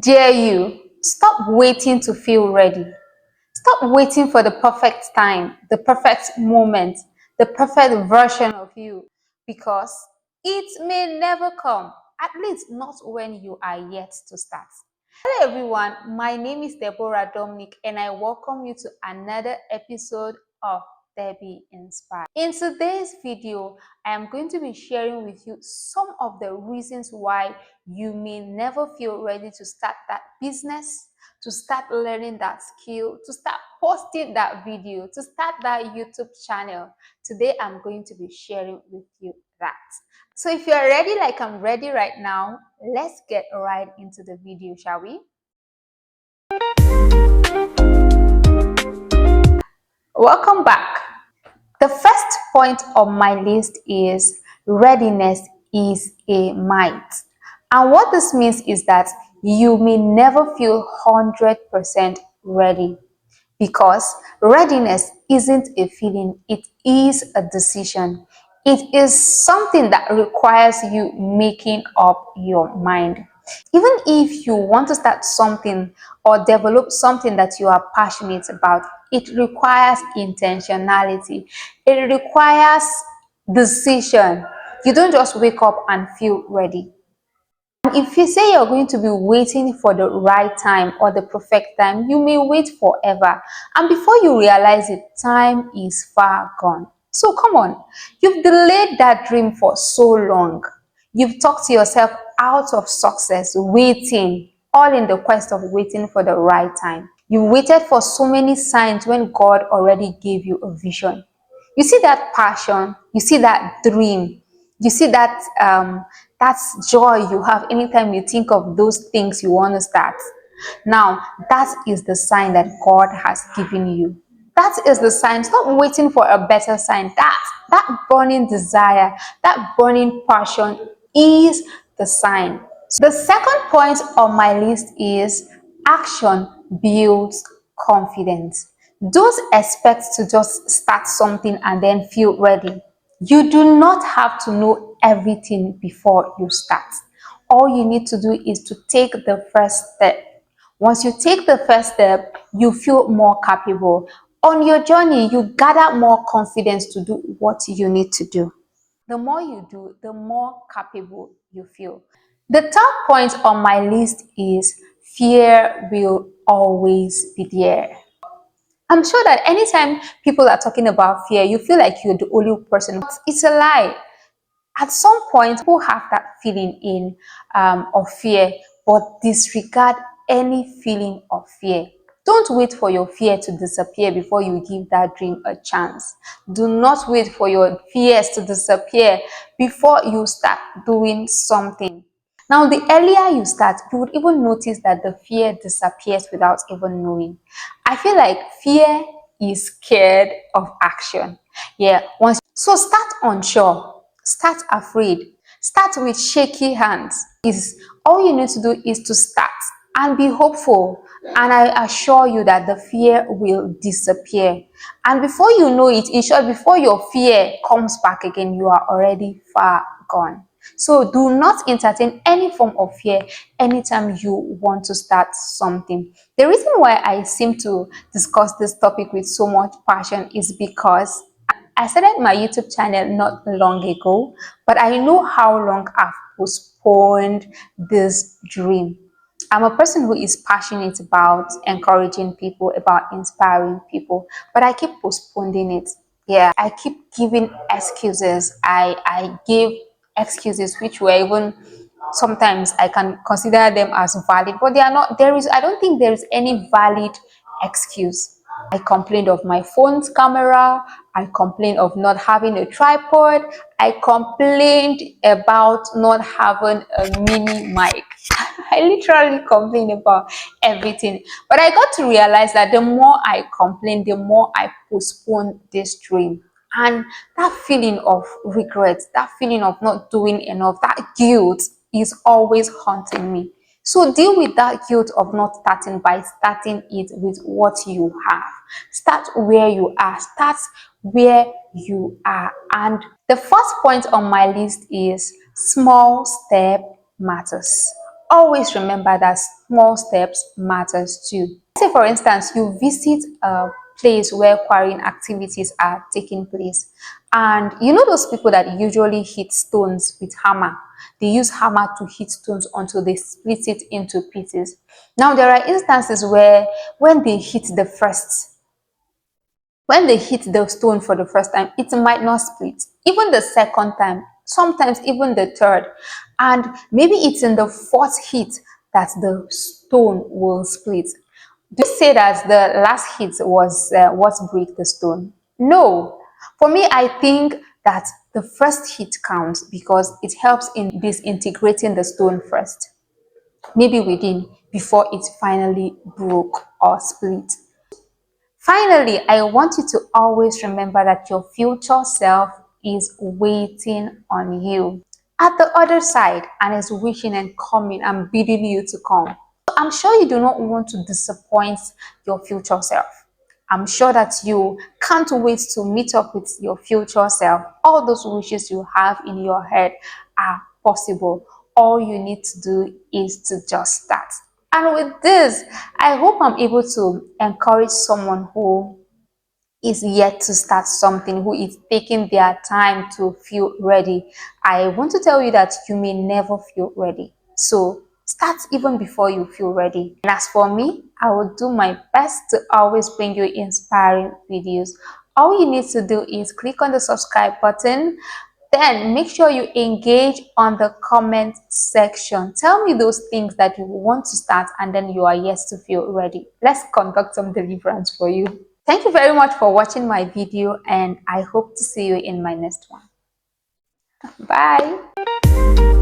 Dare you, stop waiting to feel ready. Stop waiting for the perfect time, the perfect moment, the perfect version of you, because it may never come, at least not when you are yet to start. Hello everyone, my name is Deborah Dominic and I welcome you to another episode of Debbie Inspire. In today's video, I am going to be sharing with you some of the reasons why you may never feel ready to start that business, to start learning that skill, to start posting that video, to start that YouTube channel. Today, I'm going to be sharing with you that. So if you're ready like I'm ready right now, let's get right into the video, shall we? Welcome back. The first point on my list is readiness is a might. And what this means is that you may never feel 100% ready, because readiness isn't a feeling, it is a decision. It is something that requires you making up your mind. Even if you want to start something or develop something that you are passionate about, it requires intentionality. It requires decision. You don't just wake up and feel ready. If you say you're going to be waiting for the right time or the perfect time, you may wait forever. And before you realize it, time is far gone. So come on, you've delayed that dream for so long. You've talked yourself out of success, waiting, all in the quest of waiting for the right time. You waited for so many signs when God already gave you a vision. You see that passion, you see that dream, you see that that's joy you have anytime you think of those things you want to start. Now that is the sign that God has given you. That is the sign. Stop waiting for a better sign. That burning desire, that burning passion is the sign. The second point on my list is action builds confidence. Don't expect to just start something and then feel ready. You do not have to know everything before you start. All you need to do is to take the first step. Once you take the first step, you feel more capable. On your journey, you gather more confidence to do what you need to do. The more you do, the more capable you feel. The third point on my list is fear will always be there. I'm sure that anytime people are talking about fear, you feel like you're the only person. It's a lie. At some point, people have that feeling of fear, but disregard any feeling of fear. Don't wait for your fear to disappear before you give that dream a chance. Do not wait for your fears to disappear before you start doing something. Now, the earlier you start, you would even notice that the fear disappears without even knowing. I feel like fear is scared of action. Yeah, so start unsure, start afraid, start with shaky hands. Is all you need to do is to start and be hopeful, and I assure you that the fear will disappear. And before you know it, in short, before your fear comes back again, you are already far gone. So do not entertain any form of fear anytime you want to start something. The reason why I seem to discuss this topic with so much passion is because I started my YouTube channel not long ago, but I know how long I've postponed this dream. I'm a person who is passionate about encouraging people, about inspiring people, but I keep postponing it. Yeah, I keep giving excuses. I give excuses which were even sometimes I can consider them as valid, but they are not. I don't think there is any valid excuse. I complained of my phone's camera. I complained of not having a tripod. I complained about not having a mini mic. I literally complained about everything. But I got to realize that the more I complain, the more I postpone this dream. And that feeling of regret, that feeling of not doing enough, that guilt is always haunting me. So deal with that guilt of not starting by starting it with what you have. Start where you are. Start where you are. And the first point on my list is small step matters. always remember that small steps matters too. Say for instance, you visit a place where quarrying activities are taking place, and you know those people that usually hit stones with hammer. They use hammer to hit stones until they split it into pieces. Now there are instances where when they hit the first when they hit the stone for the first time, it might not split. Even the second time, sometimes even the third. And maybe it's in the fourth hit that the stone will split. Do you say that the last hit was what break the stone? No. For me, I think that the first hit counts because it helps in disintegrating the stone first, maybe within, before it finally broke or split. Finally, I want you to always remember that your future self is waiting on you at the other side and is wishing and coming and bidding you to come. I'm sure you do not want to disappoint your future self. I'm sure that you can't wait to meet up with your future self. All those wishes you have in your head are possible. All you need to do is to just start. And with this, I hope I'm able to encourage someone who is yet to start something, who is taking their time to feel ready. I want to tell you that you may never feel ready. So start even before you feel ready. And as for me, I will do my best to always bring you inspiring videos. All you need to do is click on the subscribe button. Then make sure you engage on the comment section. Tell me those things that you want to start and then you are yet to feel ready. Let's conduct some deliverance for you. Thank you very much for watching my video, and I hope to see you in my next one. Bye.